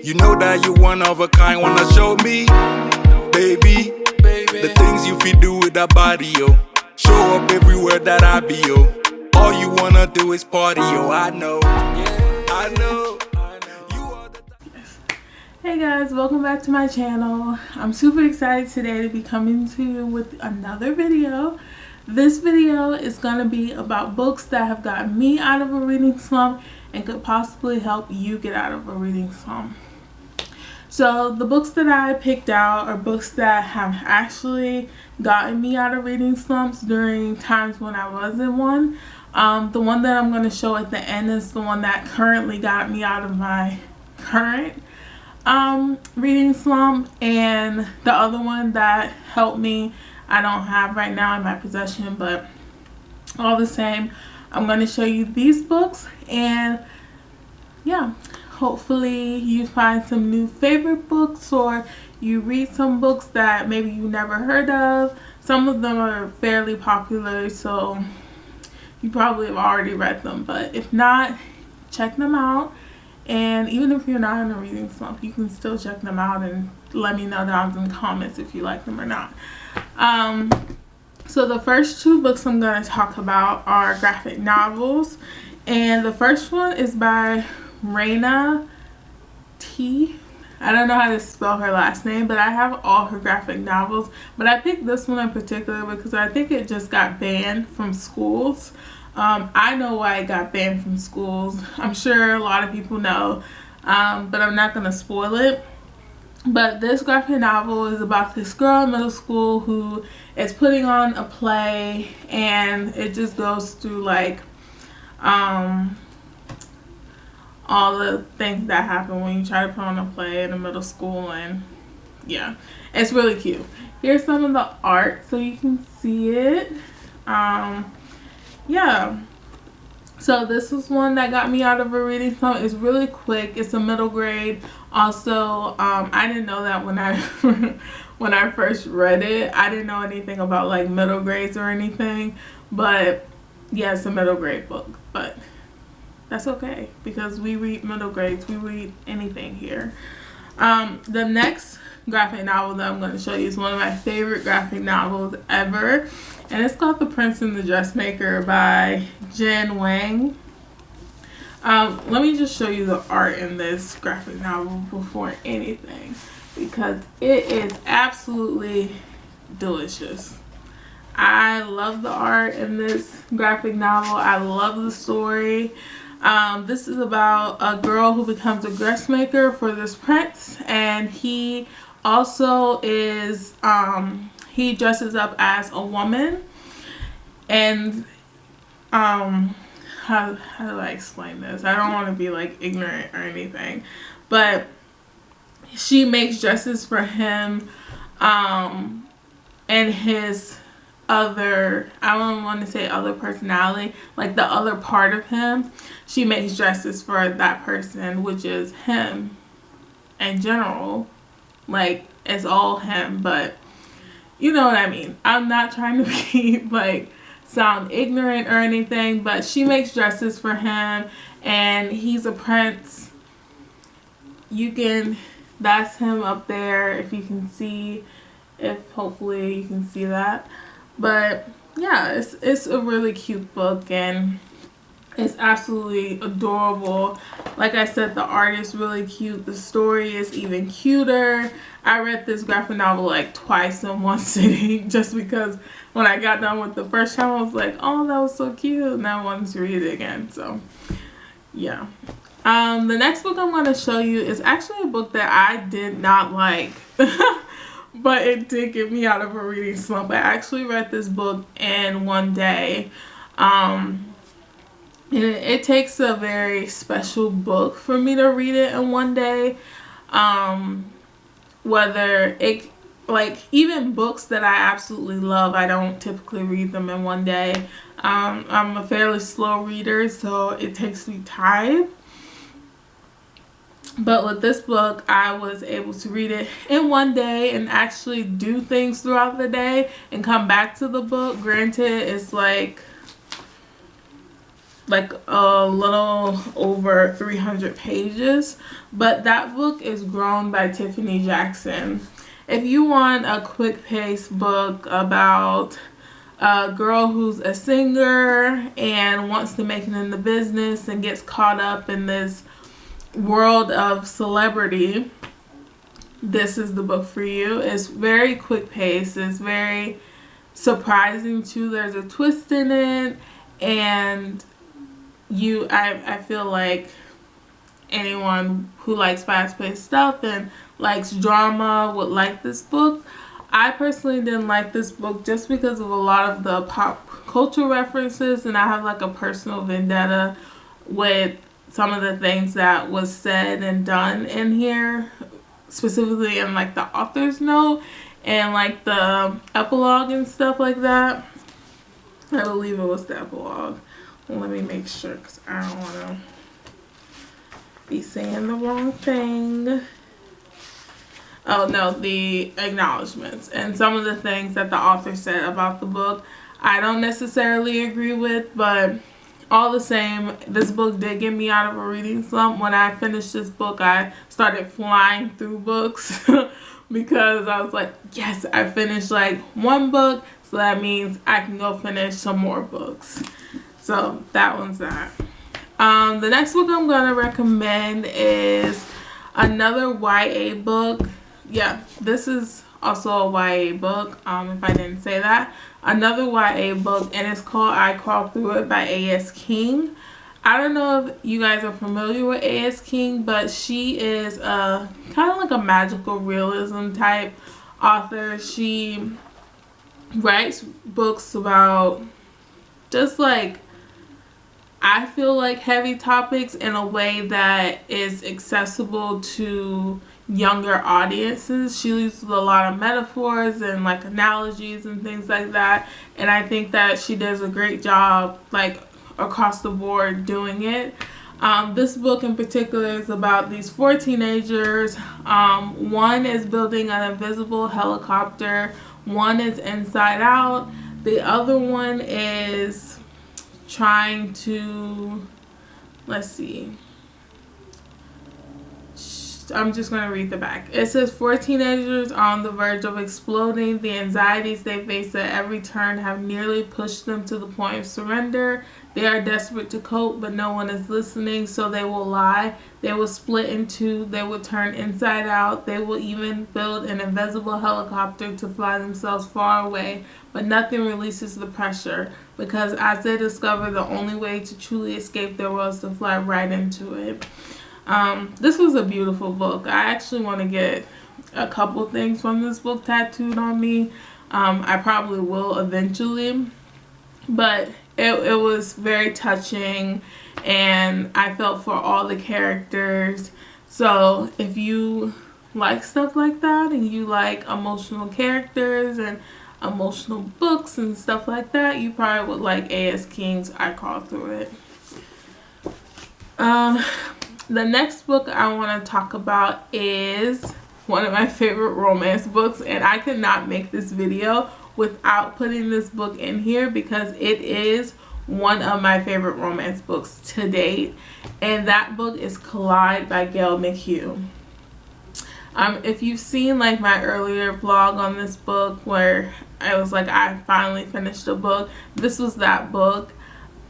You know that you one of a kind, wanna show me, baby, the things you feel do with that body, yo. Show up everywhere that I be, yo. All you wanna do is party, yo. I know, I know. Hey guys, welcome back to my channel. I'm super excited today to be coming to you with another video. This video is going to be about books that have gotten me out of a reading slump and could possibly help you get out of a reading slump. So the books that I picked out are books that have actually gotten me out of reading slumps during times when I was in one. The one that I'm going to show at the end is the one that currently got me out of my current reading slump, and the other one that helped me I don't have right now in my possession, but all the same I'm going to show you these books, and yeah, hopefully you find some new favorite books, or you read some books that maybe you never heard of. Some of them are fairly popular, so you probably have already read them, but if not, check them out. And even if you're not in a reading slump, you can still check them out and let me know down in the comments if you like them or not. So the first two books I'm going to talk about are graphic novels. And the first one is by Raina T. I don't know how to spell her last name, but I have all her graphic novels. But I picked this one in particular because I think it just got banned from schools. I know why it got banned from schools. I'm sure a lot of people know, but I'm not going to spoil it. But this graphic novel is about this girl in middle school who is putting on a play, and it just goes through like all the things that happen when you try to put on a play in a middle school, and yeah, it's really cute. Here's some of the art so you can see it. Yeah, so this was one that got me out of a reading slump. It's really quick. It's a middle grade. Also, I didn't know that when I when I first read it. I didn't know anything about like middle grades or anything, but yeah, it's a middle grade book, but that's okay because we read middle grades. We read anything here. The next graphic novel that I'm going to show you is one of my favorite graphic novels ever, and it's called The Prince and the Dressmaker by Jen Wang. Let me just show you the art in this graphic novel before anything, because it is absolutely delicious. I love the art in this graphic novel. I love the story. This is about a girl who becomes a dressmaker for this prince, and he also is he dresses up as a woman, and how do I explain this? I don't want to be like ignorant or anything, but she makes dresses for him and his other, I don't want to say other personality, like the other part of him. She makes dresses for that person, which is him in general. Like, it's all him, but you know what I mean. I'm not trying to be like sound ignorant or anything, but she makes dresses for him, and he's a prince. You can, that's him up there if you can see, if hopefully you can see that. But yeah, it's a really cute book, and it's absolutely adorable. Like I said, the art is really cute. The story is even cuter. I read this graphic novel like twice in one sitting, just because when I got done with the first time, I was like, oh, that was so cute, and I wanted to read it again. So yeah. The next book I'm going to show you is actually a book that I did not like. But it did get me out of a reading slump. I actually read this book in one day. And it takes a very special book for me to read it in one day. Whether it, like, even books that I absolutely love, I don't typically read them in one day. I'm a fairly slow reader, so it takes me time. But with this book, I was able to read it in one day and actually do things throughout the day and come back to the book. Granted, it's like like a little over 300 pages. But that book is Grown by Tiffany Jackson. If you want a quick paced book about a girl who's a singer and wants to make it in the business and gets caught up in this world of celebrity, this is the book for you. It's very quick paced. It's very surprising too. There's a twist in it, and I feel like anyone who likes fast-paced stuff and likes drama would like this book. I personally didn't like this book just because of a lot of the pop culture references, and I have like a personal vendetta with some of the things that was said and done in here, specifically in like the author's note and like the epilogue and stuff like that. I believe it was the epilogue. Let me make sure because I don't want to be saying the wrong thing. Oh no, the acknowledgments and some of the things that the author said about the book I don't necessarily agree with, but all the same, this book did get me out of a reading slump. When I finished this book, I started flying through books because I was like, yes, I finished like one book, so that means I can go finish some more books. So that one's that. The next book I'm going to recommend is another YA book. Yeah, this is also a YA book, if I didn't say that. Another YA book, and it's called I Crawled Through It by A.S. King. I don't know if you guys are familiar with A.S. King, but she is a kind of like a magical realism type author. She writes books about just like, I feel like, heavy topics in a way that is accessible to younger audiences. She uses a lot of metaphors and like analogies and things like that, and I think that she does a great job like across the board doing it. This book in particular is about these 4 teenagers. One is building an invisible helicopter, one is inside out, the other one is trying to, let's see, I'm just going to read the back. It says 4 teenagers are on the verge of exploding. The anxieties they face at every turn have nearly pushed them to the point of surrender. They are desperate to cope, but no one is listening, so they will lie. They will split in two. They will turn inside out. They will even build an invisible helicopter to fly themselves far away, but nothing releases the pressure, because as they discover, the only way to truly escape their world is to fly right into it. This was a beautiful book. I actually want to get a couple things from this book tattooed on me. I probably will eventually, but it was very touching, and I felt for all the characters. So if you like stuff like that and you like emotional characters and emotional books and stuff like that, you probably would like A.S. King's I Crawled Through It. The next book I want to talk about is one of my favorite romance books, and I could not make this video without putting this book in here because it is one of my favorite romance books to date, and that book is Collide by Gail Mchugh. If you've seen like my earlier vlog on this book where I was like, I finally finished a book, this was that book.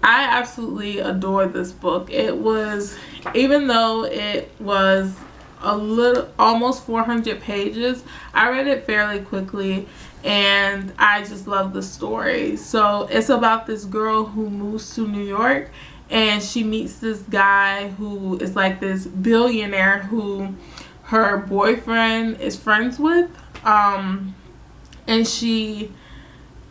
I absolutely adored this book. It was, even though it was almost 400 pages, I read it fairly quickly, and I just love the story. So it's about this girl who moves to New York, and she meets this guy who is like this billionaire who her boyfriend is friends with, and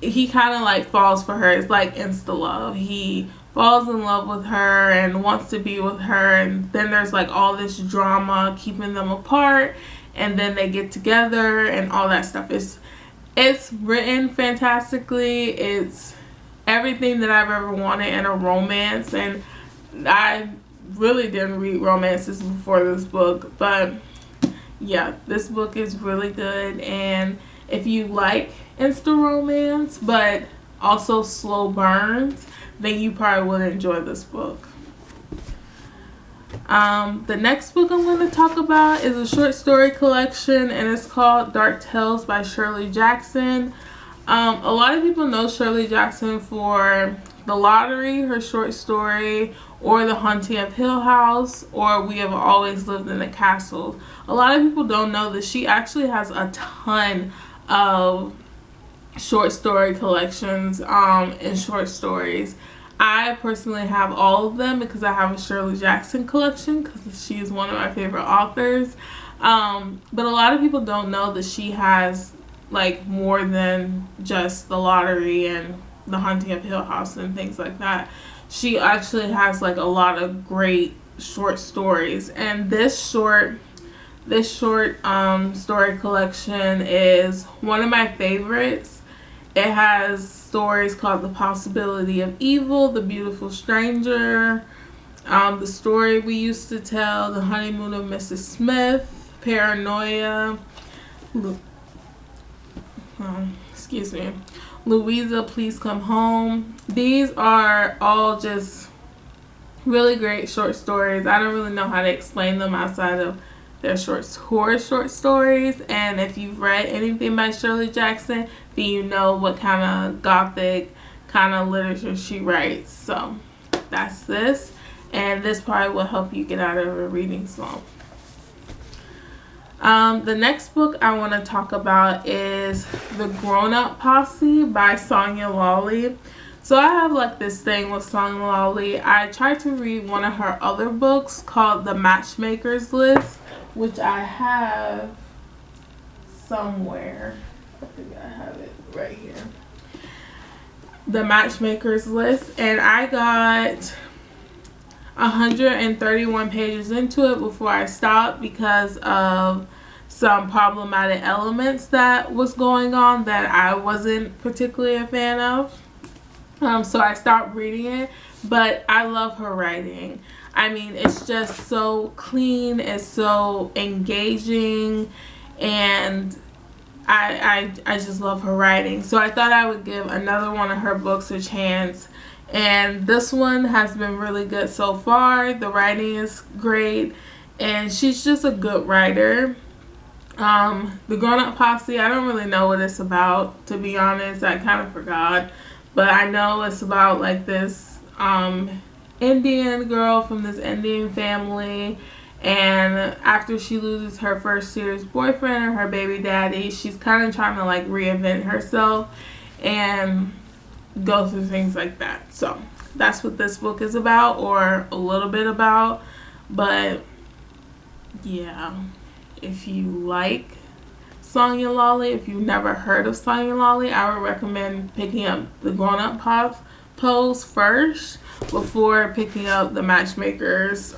he kind of like falls for her. It's like insta love. He falls in love with her and wants to be with her, and then there's like all this drama keeping them apart, and then they get together and all that stuff. It's written fantastically. It's everything that I've ever wanted in a romance, and I really didn't read romances before this book, but yeah, this book is really good. And if you like insta romance but also slow burns, then you probably would enjoy this book. The next book I'm going to talk about is a short story collection, and it's called Dark Tales by Shirley Jackson. A lot of people know Shirley Jackson for The Lottery, her short story, or The Haunting of Hill House, or We Have Always Lived in a Castle. A lot of people don't know that she actually has a ton of short story collections and short stories. I personally have all of them because I have a Shirley Jackson collection because she is one of my favorite authors. But a lot of people don't know that she has like more than just The Lottery and The Haunting of Hill House and things like that. She actually has like a lot of great short stories, and this short story collection is one of my favorites. It has stories called The Possibility of Evil, The Beautiful Stranger, The Story We Used to Tell, The Honeymoon of Mrs. Smith, Paranoia, Louisa, Please Come Home. These are all just really great short stories. I don't really know how to explain them outside of their horror short stories. And if you've read anything by Shirley Jackson, then you know what kind of gothic kind of literature she writes. So that's this. And this probably will help you get out of a reading slump. The next book I want to talk about is The Grown-Up Posse by Sonia Lawley. So I have like this thing with Sonia Lawley. I tried to read one of her other books called The Matchmakers List, which I have somewhere. I think I have it right here. The Matchmakers List. And I got 131 pages into it before I stopped because of some problematic elements that was going on that I wasn't particularly a fan of. So I stopped reading it, but I love her writing. I mean, it's just so clean, it's so engaging, and I just love her writing. So I thought I would give another one of her books a chance. And this one has been really good so far. The writing is great, and she's just a good writer. The Grown-Up Posse, I don't really know what it's about, to be honest. I kind of forgot. But I know it's about like this Indian girl from this Indian family. And after she loses her first serious boyfriend and her baby daddy, she's kind of trying to like reinvent herself and go through things like that. So that's what this book is about, or a little bit about. But yeah, if you like Sonia Lawley, if you've never heard of Sonia Lawley, I would recommend picking up the Grown-Up Posse first before picking up the Matchmakers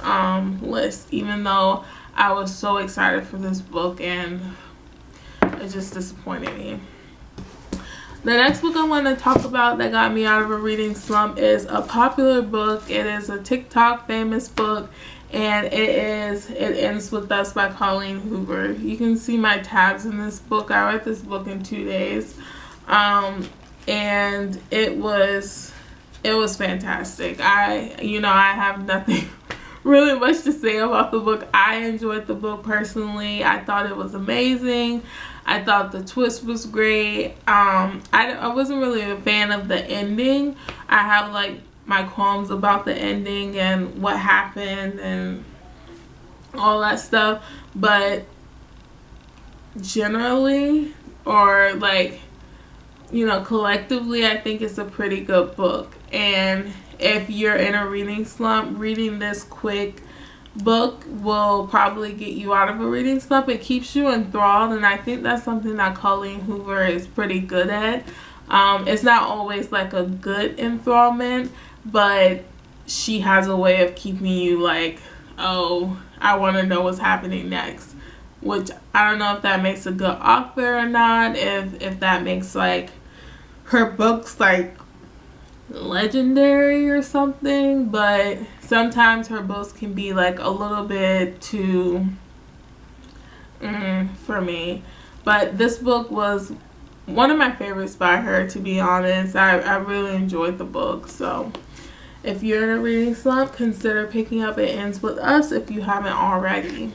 List, even though I was so excited for this book and it just disappointed me. The next book I want to talk about that got me out of a reading slump is a popular book. It is a TikTok famous book, and it Ends With Us by Colleen Hoover. You can see my tabs in this book. I read this book in 2 days, and it was fantastic. I have nothing really much to say about the book. I enjoyed the book personally. I thought it was amazing. I thought the twist was great. I wasn't really a fan of the ending. I have like my qualms about the ending and what happened and all that stuff. But generally, or like, collectively, I think it's a pretty good book. And if you're in a reading slump, reading this quick book will probably get you out of a reading slump. It keeps you enthralled, and I think that's something that Colleen Hoover is pretty good at. It's not always like a good enthrallment, but she has a way of keeping you like, oh, I want to know what's happening next. Which I don't know if that makes a good author or not, if that makes like her books like legendary or something, but sometimes her books can be like a little bit too for me. But this book was one of my favorites by her, to be honest. I really enjoyed the book. So If you're in a reading slump, consider picking up It Ends With Us if you haven't already.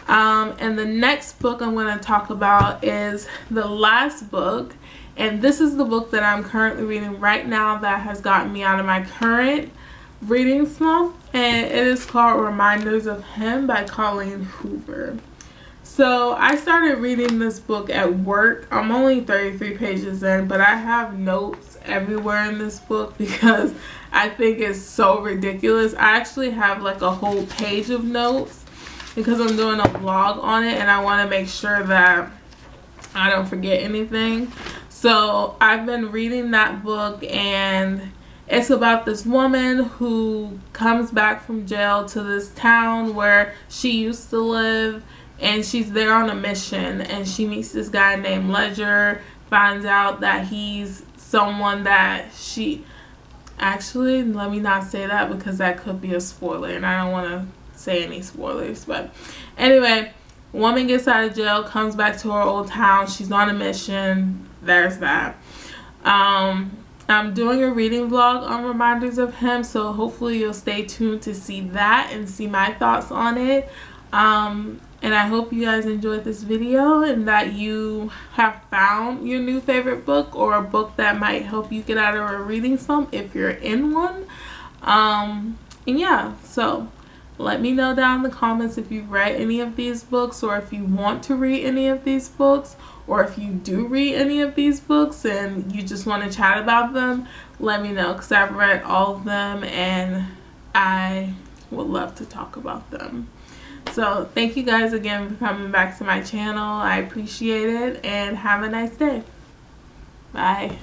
And the next book I'm going to talk about is the last book. And this is the book that I'm currently reading right now that has gotten me out of my current reading slump. And it is called Reminders of Him by Colleen Hoover. So I started reading this book at work. I'm only 33 pages in, but I have notes everywhere in this book because I think it's so ridiculous. I actually have like a whole page of notes because I'm doing a vlog on it and I want to make sure that I don't forget anything. So I've been reading that book, and it's about this woman who comes back from jail to this town where she used to live, and she's there on a mission, and she meets this guy named Ledger, finds out that he's someone that she... Actually, let me not say that because that could be a spoiler, and I don't want to say any spoilers. But anyway, woman gets out of jail, comes back to her old town. She's on a mission. There's that. I'm doing a reading vlog on Reminders of Him, so hopefully you'll stay tuned to see that and see my thoughts on it. And I hope you guys enjoyed this video and that you have found your new favorite book or a book that might help you get out of a reading slump if you're in one. And yeah, so let me know down in the comments if you've read any of these books, or if you want to read any of these books, or if you do read any of these books and you just want to chat about them. Let me know because I've read all of them and I would love to talk about them. So thank you guys again for coming back to my channel. I appreciate it, and have a nice day. Bye.